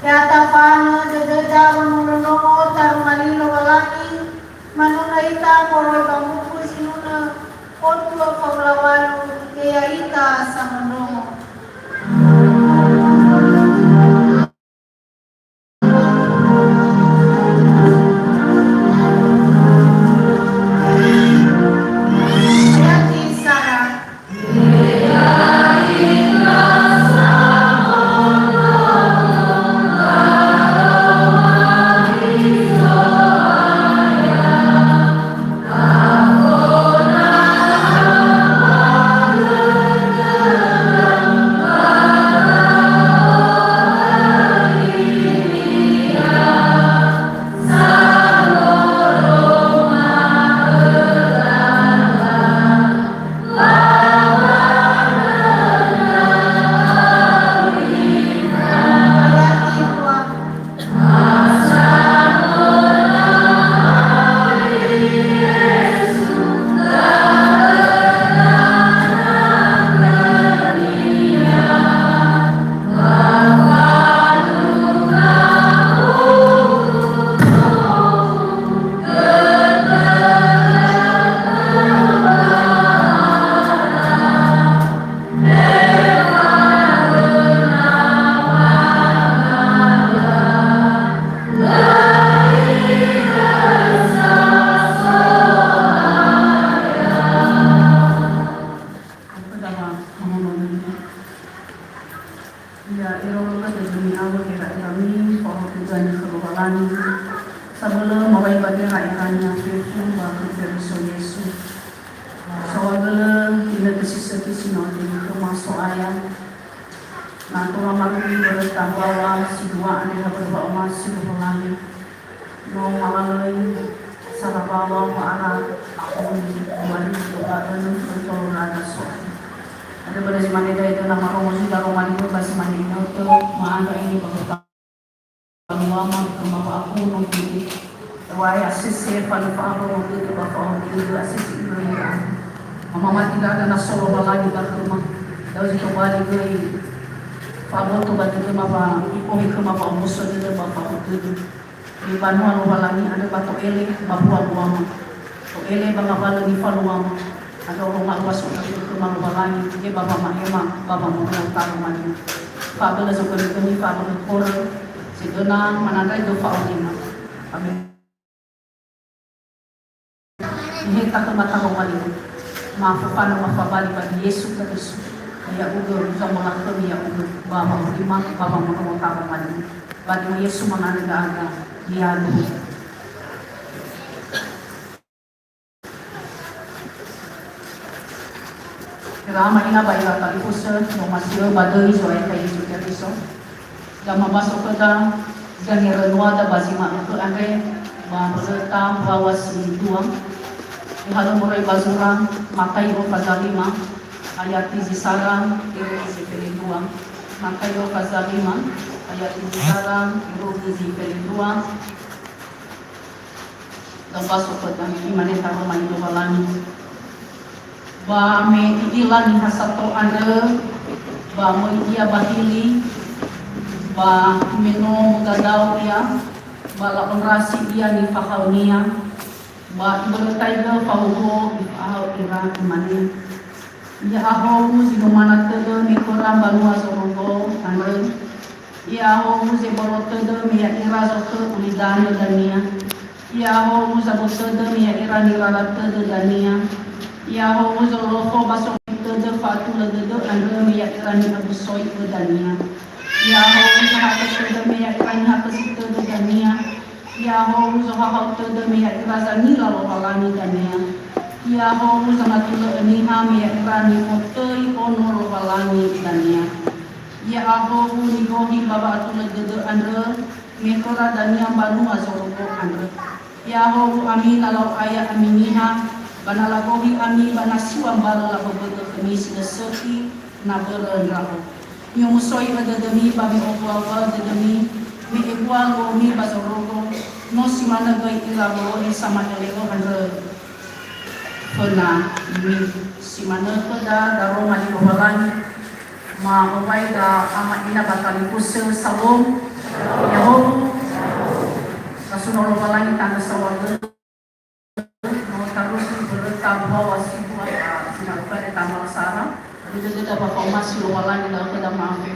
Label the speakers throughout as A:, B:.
A: Yatapano dedeja manunono tarmanilo walani manunaita poro bamuku sinuna otlo pamlawano keyaita samanomo. Maafkan mafabali bagi Yesus Kristus. Ya ugur zamola kami ya ugur bapa ulima bapa mono tamu mani. Bagi Yesus mananda dia lu. Rama ina bayi kali puser no masih badai soai kayu juga besok. Jama masuk ke dalam jani renua da bazima itu andre berletam bawa si tuang. Halo murai bazurang makayo fazalima ayat sarang iro isi pelinduang makayo fazalima ayat sarang iro isi pelinduang dan pasok ke dalam iman yang tahu main walani ba me ilan hasato ande ba mo iya bahili ba meno gadau ya ba la rasi dia ni fakaunia ba bertaiga pauho ahau ira mani ya ahau muzi mana tede mi koram balua sorogo andre ya ahau muzi boro tede mi ya ira zoke ulidani dania ya ahau muzi boro tede mi ya ira nirala tede dania ya ahau muzi lofo baso tede fatula tede andre mi ya ira ni abusoi dania ya ahau muzi haka tede mi ya ira ni haka tede dania ya ho uzo ha tede me ya iraza ni la lo balani dania ya ho uzo matula ni ha me ya irani otoi ono lo balani dania ya ho ni gohi baba atula dede andre me kora dania banu azoro andre ya ho ami kalau aya aminiha banala gohi ami banasiwa bala la bodo kemisi de seki na beren raho yo musoi ade demi babi okwa de demi mi igual go mi bazorogo no si mana gai ilabo ni sama elego handre pena mi si mana pada daro mani bawalan ma obai da ama ina batali kusel salom Yahoo, kasunod pa lang itang sa water. Terus bertamu bahwa si buat sinagpa na tamang sana. Dito ba pa masilo wala nila ko da maafi.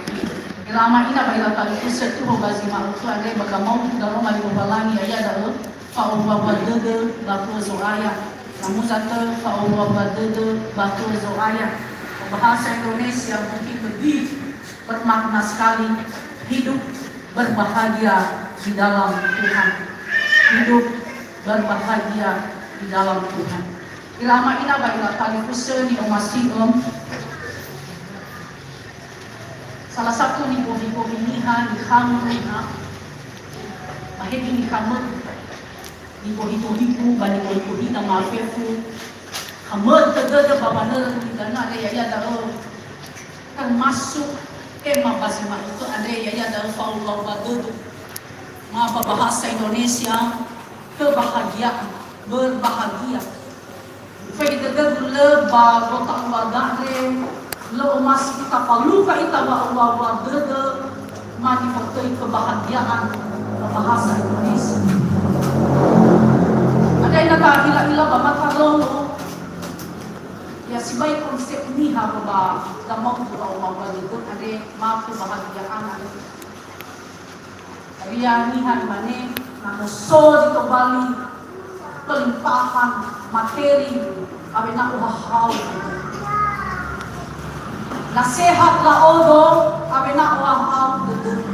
A: Ilama ina ba ila tali kusa tu ho bazi ma utu ande baga mau da ro mali balani aya da fa o wa dede ba ko zo aya. Namun satu fa o wa dede ba ko zo aya. Bahasa Indonesia mungkin lebih bermakna sekali, hidup berbahagia di dalam Tuhan. Hidup berbahagia di dalam Tuhan. Ilama ina ba ila tali kusa ni omasiom. Salah satu ni bobi-bobi niha ni kamu niha. Mahegi ni kamu ni bobi-bobi bani bobi na mafefu. Kamu tegede babana ni dana ada ya da termasuk basi ma itu ada ya da faullah badudu. Ma bahasa Indonesia kebahagiaan, berbahagia. Fa'ida dulu ba rotak wadare lo masih kita paluka kita ba Allah dede mani faktori kebahagiaan bahasa Indonesia. Ada yang kata ila ba matalolo ya sebaik konsep ini ba damang ba Allah dede ada ma kebahagiaan Ria nihan mane namuso dito bali pelimpahan materi abe na uhahaw nasehat la odo abe na uhahaw dede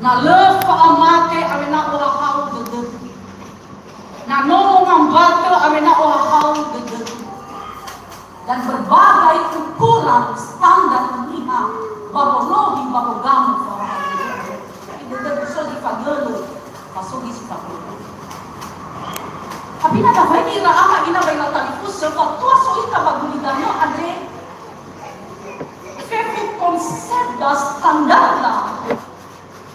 A: na lefa amate abe na uhahaw dede na nolong ang bato abe na uhahaw dede dan berbagai ukuran standar niha babologi babogamu dede gusto di pagelo pasok di pagelo. Tapi nada vai ni ama ina vai la talifus so fa tua so ita bagulidano ade fefu konsep da standar la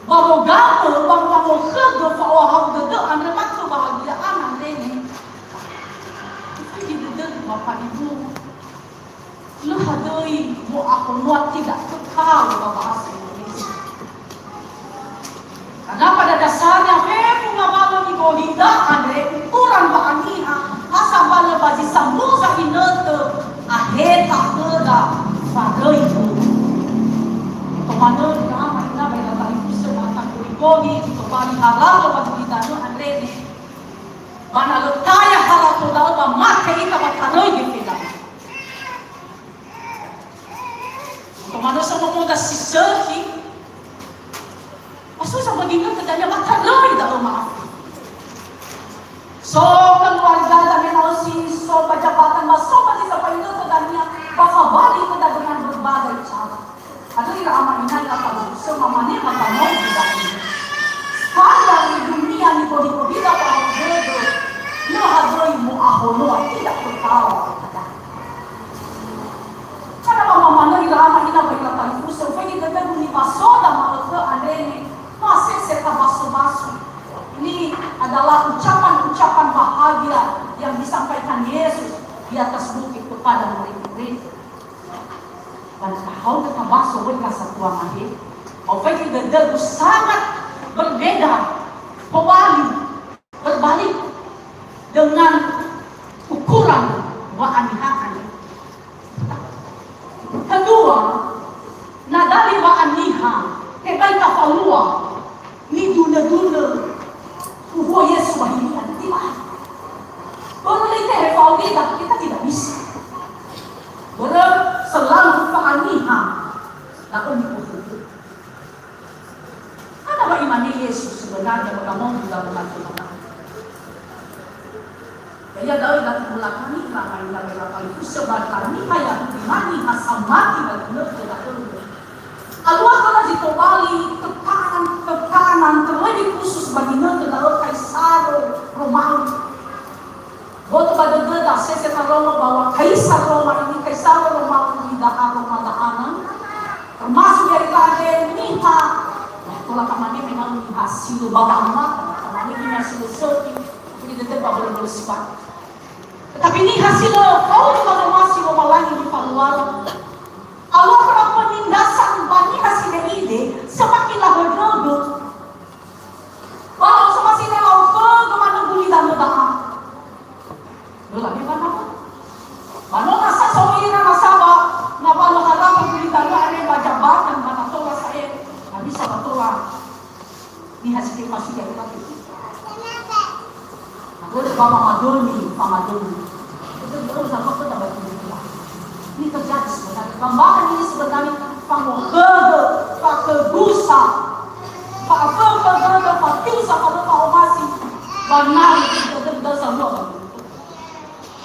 A: babogamo babamo khado fa o hawde de ande makto bahagia ande ni iki de bapa ibu lu hadoi mo aku muat tidak kekal bahasa Indonesia. Karena pada dasarnya fefu ngabalo ni bolinda ande ukuran baaniha hasabala bazi sambuza inoto aheta toda fadoi tomando kama ina bela talifuso mata kurikogi tobali halalo bagulidano andrene banalo taya halato dalba mate ita batanoi gifila tomando sa momoda sisaki aso sa maginggan kadanya batanoi dalo maaf. So keluarga dan menausi so pejabatan masuk pasti sampai itu tadanya bakal balik kita dengan berbagai cara. Ada yang amat ingat apa semua mana mata mau tidak ini. Standar di dunia ni kodi-kodi tak tahu bego. Yo hadoi mu aholo tidak tahu. Karena mama mana yang amat ingat bagi tali fuso pergi ke dunia masuk dan malu ke anda ini masih serta basuh-basuh. Ini adalah ucapan-ucapan bahagia yang disampaikan Yesus di atas bukit kepada murid-murid. Dan kalau kita masuk ke satu mahir, orang kita sangat berbeda, berbalik dengan ukuran wa'aniha. Kedua, nadali wa'aniha, kebay kapalua, ni duna-duna. Uhuh Yesus bahilian, tidak. Baru kita refaudidah, kita tidak bisa. Baru selalu fa'aniha, lakon diputuh. Ada ba iman Yesus sebenarnya bagaimana juga mengatur. Kaya daw ilang kami ramai lagi sebab kami kaya dimani hasamati benar benar. Allah kalau ditobali tekanan terlebih khusus bagi negara Kaisar Romawi. Boto pada beda saya Roma bahwa Kaisar Roma ini Kaisar Romawi di Roma termasuk dari kader Niha. Kalau kami memang hasil bawa amat, kami ini hasil seperti ini tetap boleh sifat. Tetapi ini hasil kau di mana masih memelangi di Paluar. Allah kalau penindasan bani hasil ide semakinlah bergerak ni hasil pasti dia lagi. Aku bapa madoni, itu betul sama aku tak betul. Ini terjadi sebenarnya. Gambaran ini sebenarnya pakai busa, pakai tiusa kalau kau masih benar itu betul sama.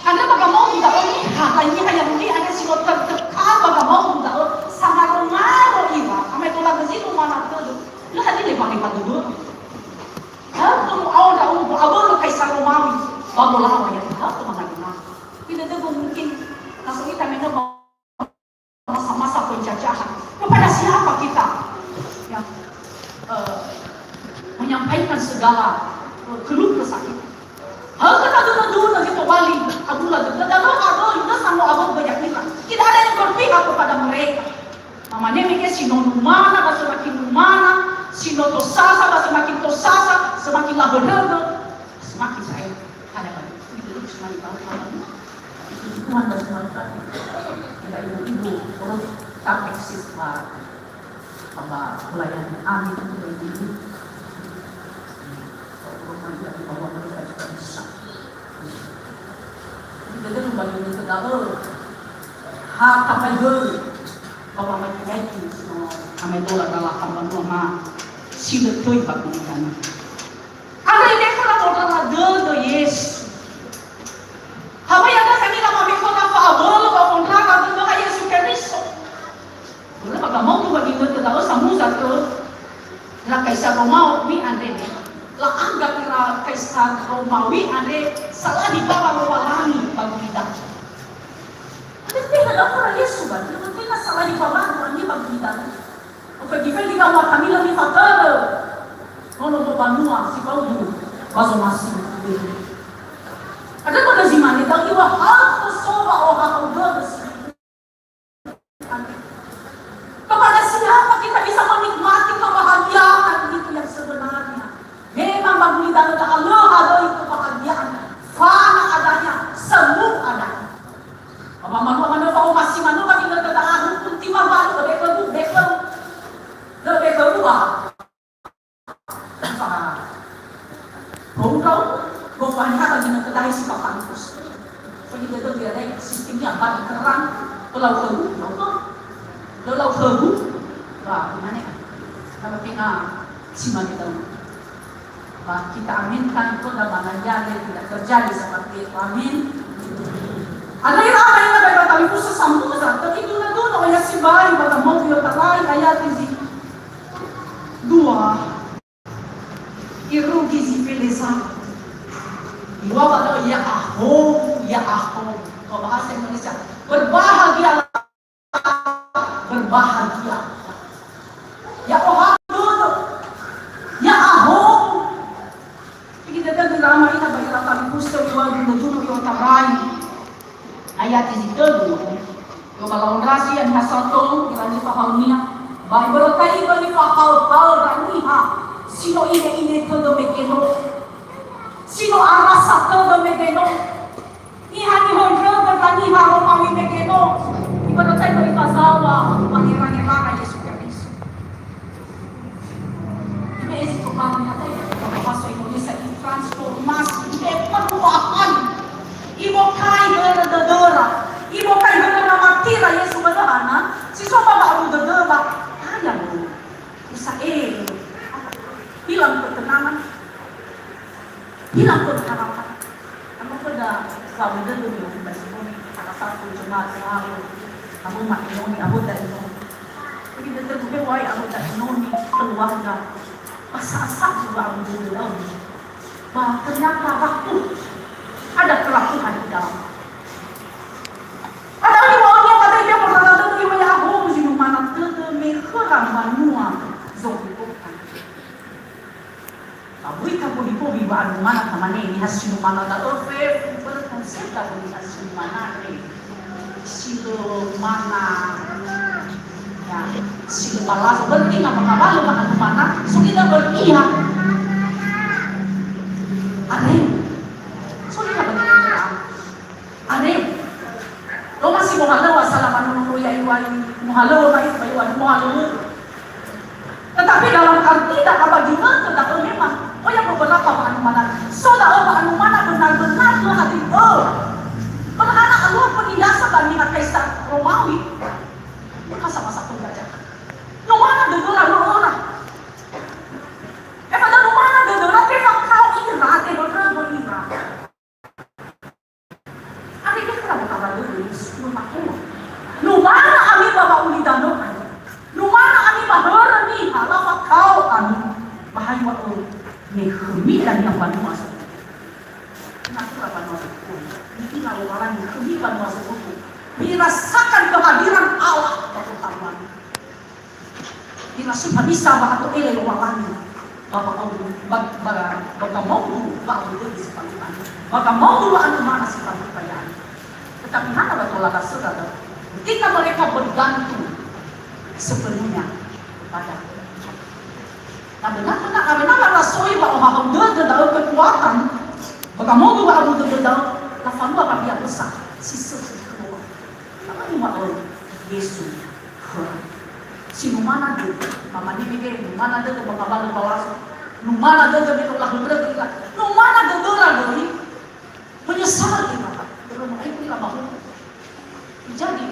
A: Karena bagaimana tidak ini hanya ini hanya singot tertekan bagaimana tidak sangat mengaruh iba. Kami tulang ke situ mana tu? Lu hati ni pakai padu dulu. Tuh awal dah awal kaisar Romawi, baru lama ya. Tu mana mana. Tidak ada mungkin langsung kita minta masa-masa penjajahan. Kepada siapa kita yang menyampaikan segala keluh kesah kita? Hal kata dulu kita wali, Abdullah dulu, kita sama abang banyak kita. Tidak ada yang berpihak kepada mereka. Namanya mereka sinonumana, semakin numana, sinotosasa, semakin tosasa, semakin laberega, semakin saya ada lagi. Itu semakin tahu. Tuhan dan Tuhan tadi. Tidak ibu terus tak eksis apa pelayanan amin untuk ibu. Kalau mereka di bawah mereka juga bisa. Jadi bagi mereka tahu hak apa itu bahwa mereka itu kami tolak dalam hamba rumah sila tu ibu mereka. Ada ini kalau orang ada Yesus. Haba yang ada kami nama mereka apa abol apa kontraka tu dah Yesus Kristus. Boleh bagaimana tu bagi mereka tahu samu satu la kaisar Romawi ande la anggap la kaisar Romawi ande salah di bawah walangi bagi kita. Tapi ada orang Yesus kan, kita salah di bawah walangi bagi kita. Oke, kita juga mau kami lagi fakir. Kalau tu banua si kau dulu, baso masih. Ada pada zaman itu iwa harus soba orang udah kepada siapa kita bisa menikmati kebahagiaan itu yang sebenarnya. Memang bagi kita Allah ada itu kebahagiaan. Fana adanya, semu adanya. Manu masih manu bagi kita ada pun timah baru lebih kedua. Kau banyak bagi kita dari sikap kampus. Jadi kita dia ada sistemnya bagi kerang, pulau kebu, wah gimana kan? Kalau kita simak kita, wah kita aminkan itu dalam jadi tidak terjadi seperti itu. Amin. Ada yang apa yang ada kata itu sesambung tapi itu nanti orang yang sibai pada mau dia terlain ayat ini dua irugi si filesa dua pada ya ahom. Kalau bahasa Indonesia berbahagia. Ya Allah dulu, ya ahom. Kita dengar drama ini bagi rata di pusat yang dulu yang tabai. Ayat ini dulu. Yang kalau rasi yang hasato kita ni fahamnya. Baik berkali kali faham raniha. Sino ini todo mekeno. Sino arasa todo mekeno. Ihani honro bertaniha romawi mekeno. Ibarat saya dari kasawa pangeran-pangeran Yesus Kristus. Ini itu kami kata bahasa Indonesia transformasi, perubahan. Ibu kai dera, ibu kai dera mati lah Yesus berana. Si sopa baru dera, ayam lu. Bisa hilang ketenangan. Kamu pada kamu dulu di salah satu jemaat yang kamu makinoni aku dari itu. Jadi betul-betul wahai aku dari noni keluarga. Masa-masa juga aku dulu. Bahwa ternyata waktu ada kerapuhan di dalam. Ada orang yang kata dia berkata dia banyak aku mesti mana mereka manua zohibkan. Abui kamu di baru mana kamane ini hasil mana tak orfe berkonsep tak ini hasil mana ni. Silo mana ya silo balas penting apa kabar mana so kita berpihak aneh so kita berpihak aneh lo masih mau halau assalamualaikum ya iwan mau halau baik baik mau halau tetapi dalam tidak kabagiman tidak memang. Oh yang beberapa anu mana. Saudara anu mana benar-benar hati. Berhana Allah penindasa bagi kaisar Romawi. Masa-masa penjajahan. Nu mana degeuran nu orang. Pada nu mana degeuran teh kau ira teh bener ira. Ari teh kada kabar deui nu makena. Nu mana ami baba uli danokan. Nu mana ami baheureuh ni halawa kau ami bahayu euy. Ni heumi dan yang bantu masuk. Kenapa kapan masuk? Ini kalau orang heumi ban masuk hukum. Dirasakan kehadiran Allah waktu taman. Dirasa bisa bahatu ele wawangi. Bapak mau dulu baru di sepanjang. Bapak mau dulu anu mana sepanjang bayar. Tetapi mana betul lah saudara. Ketika mereka bergantung sepenuhnya pada benar-benar karena rasoi bahwa dia dalam kekuatan. Bapak mau dulu anu dalam lawan bapak dia besar. Sisa kedua. Apa ni mahu Yesus? Sinumana dia, mama ni mikir, numana dia tu bakal balas, numana dia tu betul lah betul lah, numana dia tu lah doi, menyesal dia apa? Kalau mereka ni apa? Jadi,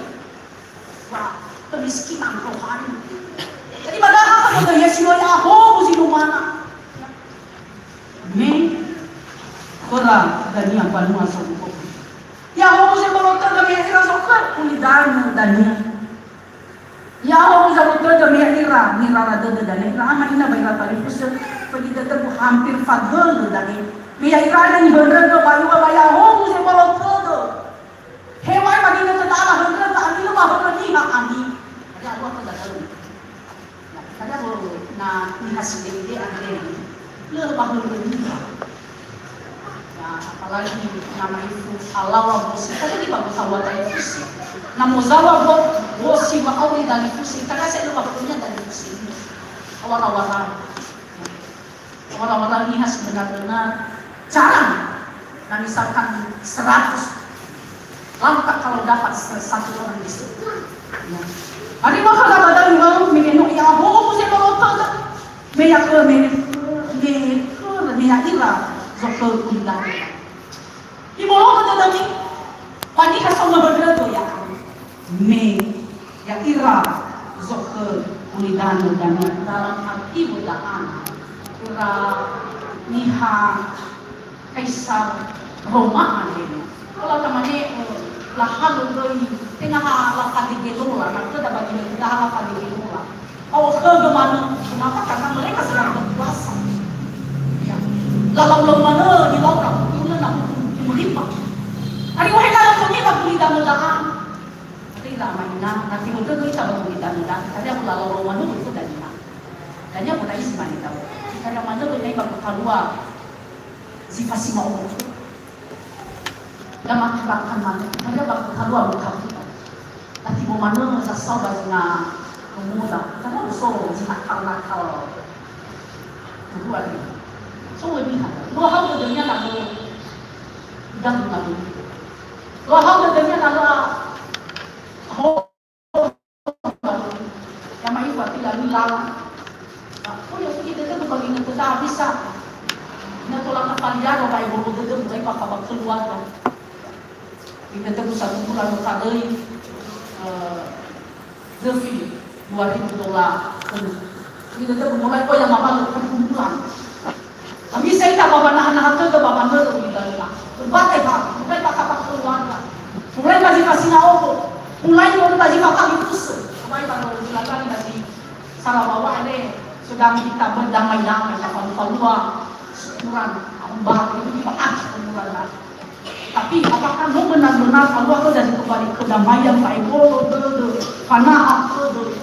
A: wah, kemiskinan rohani. Jadi padahal kalau Yesus ni apa? Sinumana? Ni orang dan yang paling masuk hukum. Ya Allah saya berontak kami yang rasakan ulidan dania. Ya Allah saya berontak kami yang nira rada dania. Rahmat ina baiklah tadi pusat pergi tetap hampir fadl dania. Biar ira dan bener ke bayu bayar Allah saya berontak. Hewan bagi kita tak ada bener tak ada lu bahu lagi hak kami. Ada Allah tak tahu. Ada lu na hasil dia ada. Lu bahu lagi. Apalagi nama itu Allah bosi tadi bagus awal itu nama zawa bosi wa awli dari itu karena saya lupa punya dari itu awal-awal ini harus benar-benar jarang dan misalkan 100 langkah kalau dapat satu orang itu hari maka ada yang mengenuk ya oh saya mau tahu meyak ira zokol kuliah. Di bawah kata tadi, wanita sama berbeda tu ya. Me, ya ira zokol kuliah dan dalam hati bulan ira niha kaisar Roma ini. Kalau temannya lahal dari tengah lakukan di gelora, nak kita bagi mereka lakukan di gelora. Oh kemana? Kenapa? Karena mereka sedang berpuasa. Lalau mana di laut itu nak melimpah. Hari wahai dalam dunia tak boleh dalam. Tapi ramainya nanti betul kita baru dalam. Tadi aku lalau mana itu dah ni. Dan yang bukan isi mana tahu. Tadi mana tu ni baru keluar. Sifat si mau. Dan makan mana. Tadi baru keluar bukan kita. Tapi mana sasau bazna kemuda. Karena usul jika nakal. Kedua ni. So lebih dua hal bedanya lalu dan lalu dua hal bedanya lalu yang main buat tidak lalu oh ya kita tu bagi kita tak bisa nak tolak kepalian orang ibu bapa kita mulai pakai keluar kita tu satu bulan sekali Zefi $2,000 kita tu mulai kau yang apa perkumpulan. Kami saya tak bawa anak-anak tu bawa mereka di dalam. Berbagai hal, mulai pakai keluarga, mulai kasih awak, mulai orang kasih makan itu. Mulai kalau silakan kasih salah bawa ini sedang kita berdamai-damai dengan keluar syukuran ambang itu dipakai syukuran. Tapi apakah mau benar-benar Allah itu dari kembali kedamaian baik karena apa tu?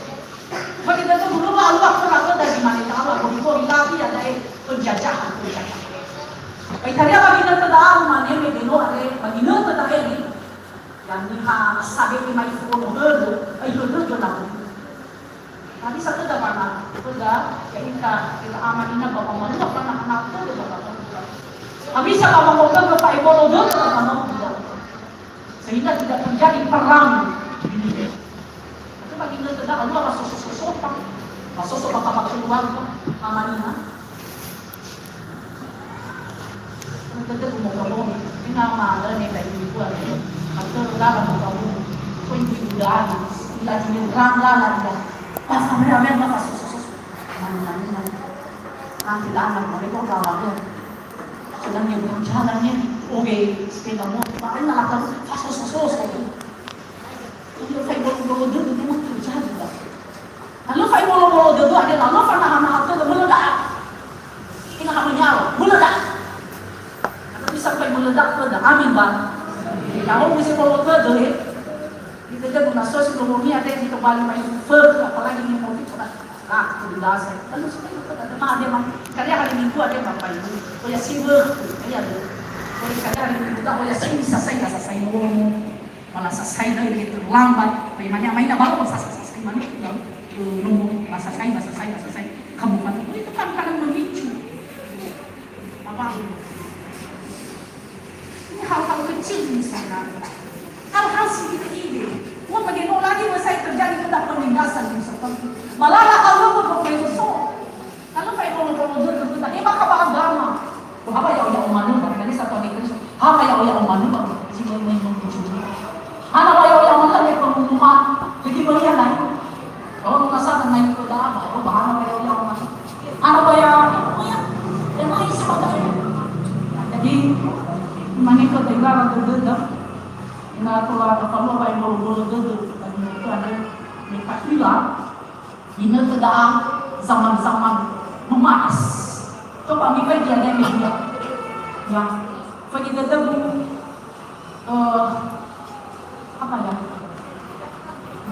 A: Bagi kita dulu Allah kerana dari mana Allah begitu lagi ada penjajahan. Baik tadi bagi kita tahu mana yang beno ada bagi kita tahu ini yang niha sabi ni mai phone herd ay herd na. Tapi satu dah mana? Sudah kita aman ina bapa malu apa anak tu bapa. Habis apa mau ke Pak Ibu Lodon sama sehingga tidak terjadi perang. Itu bagi kita Allah rasa sopan. Masosok baka magkeluar ko, mamanihan. Nagdagdag mo ka mo, pinamala ni kayo ko. Magkakala mo ka mo, kung hindi ulaan, ila tinirang lalat ka. Basta maraming makasusok. Manihan. Ang kailangan mo, ito ang gawin. So lang yung jalan niya, okay, sepeda mo, bakit nakatang fasos. Ano kayo bolo-bolo doon, hindi mo terjadi ba? Ano kayo bolo-bolo doon, ano pa nakamakat doon, muladak. Kinakamanyaw, muladak. At isang kayo muladak doon, amin ba? Ako mo si bolo doon, dito dyan, kung nasos, kung umiya, dito bali may firm, apalagi niyo mo dito na. Kulilasan. Ano sa kayo? Ada mang kaya kali minggu ada apa itu? Oh ya sibuk, kaya ada. Oh ya kali minggu tak, oh ya selesai mau malah selesai dari itu lambat. Bagaimana mainnya baru selesai mana? Nunggu selesai. Kamu kan itu kan kadang memicu. Apa? Ini hal-hal kecil misalnya. Hal-hal sedikit ini. Mau bagaimana lagi saya terjadi tidak penindasan seperti malah Allah berprofesor. Kalau kayak ngomong doon, tadi maka agama. Apa ya umanu, kali satu hari itu. Apa ya umanu, si main mencuri. Apa ya umanu yang pembunuhan. Jadi banyak lain. Kalau mengasakan naik ke dalam, bahana ya umanu. Apa ya yang lain sebagainya. Jadi mana ke negara terdekat. Ina keluar kalau kayak bolu-bolu dulu, tadi itu ada mereka hilang. Ini sedang zaman-zaman memanas. Coba mikir dia ada media. Ya, bagi kita apa ya?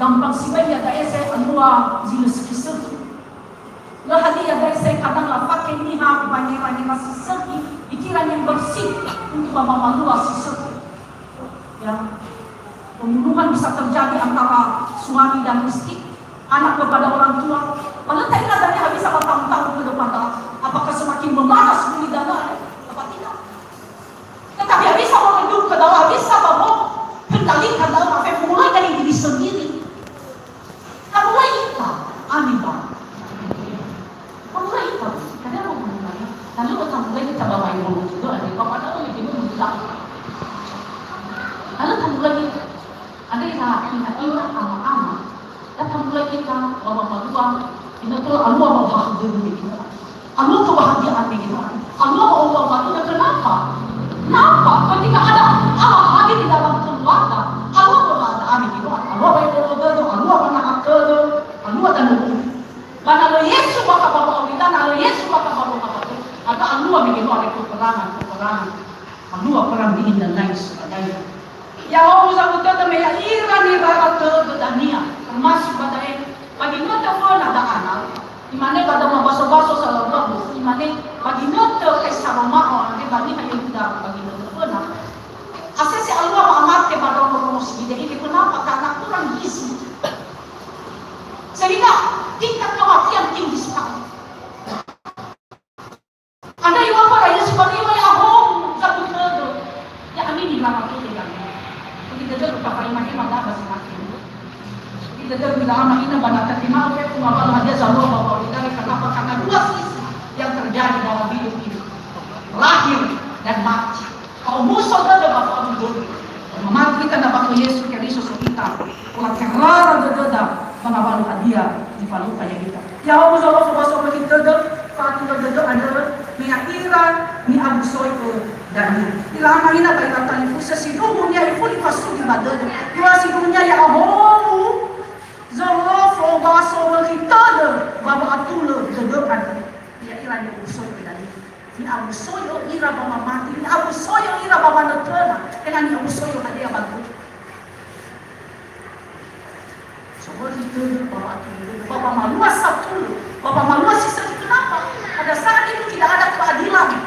A: Gampang sih ya dari saya anua jenis kisah. Lah hadi ya dari saya kadang lah pakai ni ha banyak masih segi pikiran yang bersih untuk mama sisuk. Ya, pembunuhan bisa terjadi antara suami dan istri, anak kepada orang tua. Padahal tak ingat tadi habis bertahun-tahun ke depan. Apakah semakin memanas bumi dana? Apa tidak? Tetapi habis meredup ke dalam, habis mau kendalikan dalam apa mulai dari diri sendiri. Kamu lainkan, amin bang. Kamu lainkan, kadang mau mulai. Lalu kamu lagi coba main dulu juga. Ada apa ada yang itu bilang. Lalu kamu lagi ada yang ingat ama-ama. Dan kamu lagi kan bawa-bawa. Ini tuh Allah mau bahagia begitu. Allah kebahagiaan begitu. Allah mau bahagia kenapa? Kenapa? Ketika ada Allah hadir di dalam keluarga, Allah berada amin itu. Allah baik berdoa, Allah menahan kerja, Allah dan hukum. Karena Allah Yesus bakal bawa kita, Allah Yesus bakal bawa kita. Maka Allah begitu ada peperangan. Allah perang di dan lain sebagainya. Ya Allah sahabat kita meyakini ibarat kedania, termasuk pada bagi nota pun ada anak, di mana pada mabaso-baso salah bagus, di mana bagi nota kisah rumah orang bagi hanya tidak bagi nota pun. Asal Allah amat kepada promosi ini kenapa? Karena kurang gizi, sehingga tingkat kematian tinggi sekali. Ada yang apa ya seperti ini ahong satu kado, ya amin di dalam itu tidak. Begitu juga pakai makin ada masing-masing. Kita bilang anak ini banyak terima oleh pengawal dia selalu bawa kita kenapa? Karena dua sisi yang terjadi dalam hidup ini, lahir dan mati. Kalau musuh ada bapak hidup, mati kita dapat Yesus Kristus kita. Kalau kerana ada pengawal dia di palu kayak kita. Ya Allah sobat kita saat kita ada mengakiran ni Abu Soiko dan ilama ina kaitan fusa sidunya ifuli pasu di badan. Dua sidunya ya Allah. Zalafo baso kita baba atul dedekan ya ira ni usoy tadi ni abu soyo ira baba mati ni abu soyo ira baba natena dengan ni abu soyo hadi abang seperti itu baba malua satu baba malua sisa kenapa pada saat itu tidak ada keadilan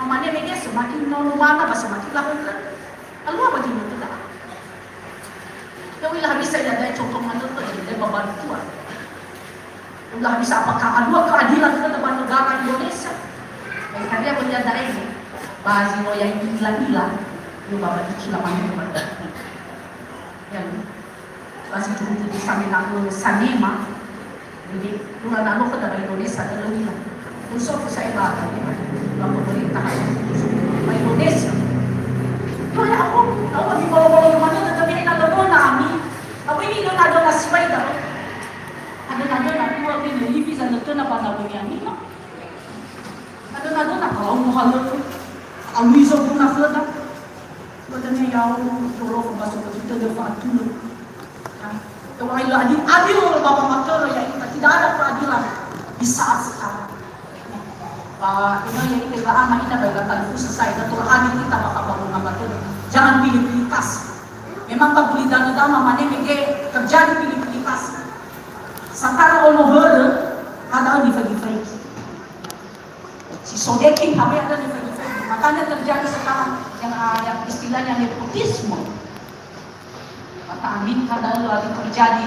A: namanya media semakin mana semakin lakukan lalu apa dia tidak. Yang ilah bisa ada contoh mana tu dari bantuan. Ilah bisa apakah ada keadilan ke depan negara Indonesia? Karena dia menjadi ini bahasa yang hilang-hilang, lu bawa dikira mana yang masih dulu di sana aku sanema, Jadi, kung ano ko na Indonesia, dalawi lang. Puso ko sa iba, ang pemerintahan. May Indonesia. Kaya ako di yung ano, nagkabili na doon na kami. Ako hindi doon na doon na sway daw. Ano na doon, ako ang pinilipis na doon na panabong yan. Ano na doon, nakalaw mo halong. Ang wiso ko na flota. Wala niya yaw, puro ko baso ko dito daw pa tulog. Kaya kayo adil mo bapamatero ya, tidak ada peradilan di saat sekarang. Ino yang kailangan makita ba yung selesai na tulahanin kita makabangun ng bato. Jangan pilih-pilih kas. Memang pagulidan na dama manemige terjadi pilih-pilih kas. Santara ono herde ada di fagi-fagi. Si Sodekin kami ada di fagi-fagi. Makanya terjadi sekarang yang istilahnya nepotisme. Mata amin kada lagi terjadi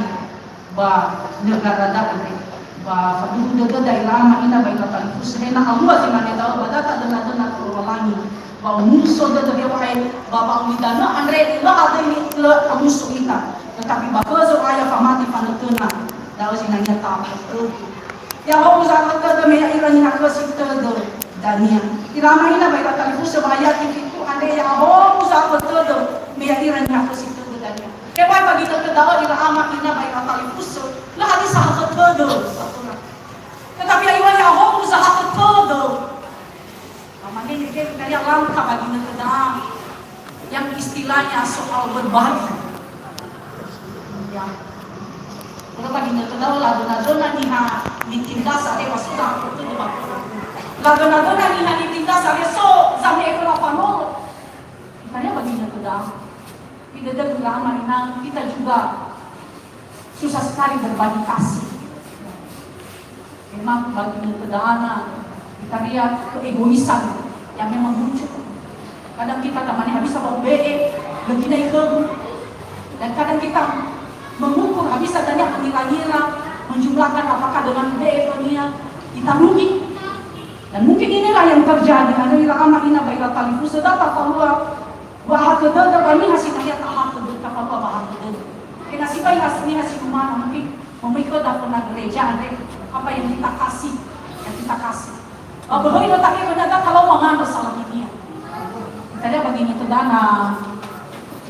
A: ba negara dapat. Ba pagdududo dahil lama ina ba ikatalipus na nakaluwa si manetaw ba data na kuruwalangi ba umuso da dahi ay ba paunida no andre ba kada ni amuso ita tetapi ba kaso aya pamati panutuna daw sinanya tapos ya ho usaha ka da may iran na kasi todo dania irama ina ba ikatalipus ba ya tikitu ande ya ho usaha todo may iran na kasi todo dania kaya pag ito daw irama ina ba ikatalipus lahat sa todo. Tetapi ayuan ya ho usaha todo. Mamanya jadi dari langkah bagi negara yang istilahnya soal berbagi. Yang kalau bagi negara lagu-lagu ditindas ada sudah itu di bawah. Lagu-lagu ditindas ada so sampai ekor panol. Makanya bagi negara tidak ada ulama kita juga susah sekali berbagi kasih. Memang bagi negara kita lihat keegoisan yang memang muncul. Kadang kita tamani habis sama BE, begini itu, dan kadang kita mengukur habis adanya pengira-ngira, menjumlahkan apakah dengan BE dunia kita rugi. Dan mungkin inilah yang terjadi. Ada ila anak ina baiklah talifu sedata bahwa bahwa kedua kami hasil kaya tahap kedua apa bahwa kedua. Kena siapa yang hasilnya hasil rumah mungkin memikir dah pernah gereja apa yang kita kasih, bahwa itu tak ada kalau mengambil salah ini. Tadi begini tu dana,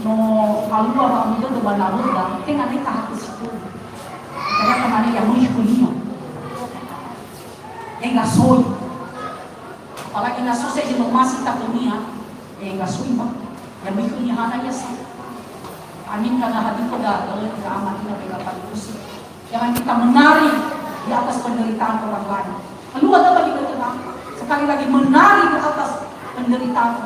A: no kalau orang itu tu benar benar, tengah ni tahap itu. Tadi kemarin yang muncul yang nggak soy, apalagi nggak soy jadi masih tak dunia, yang nggak soy mah, yang mikirnya hanya sih. Amin karena hati pada dalam amat kita berkata itu. Jangan kita menari di atas penderitaan orang lain. Lalu ada bagi kita sekali lagi menari di atas penderitaan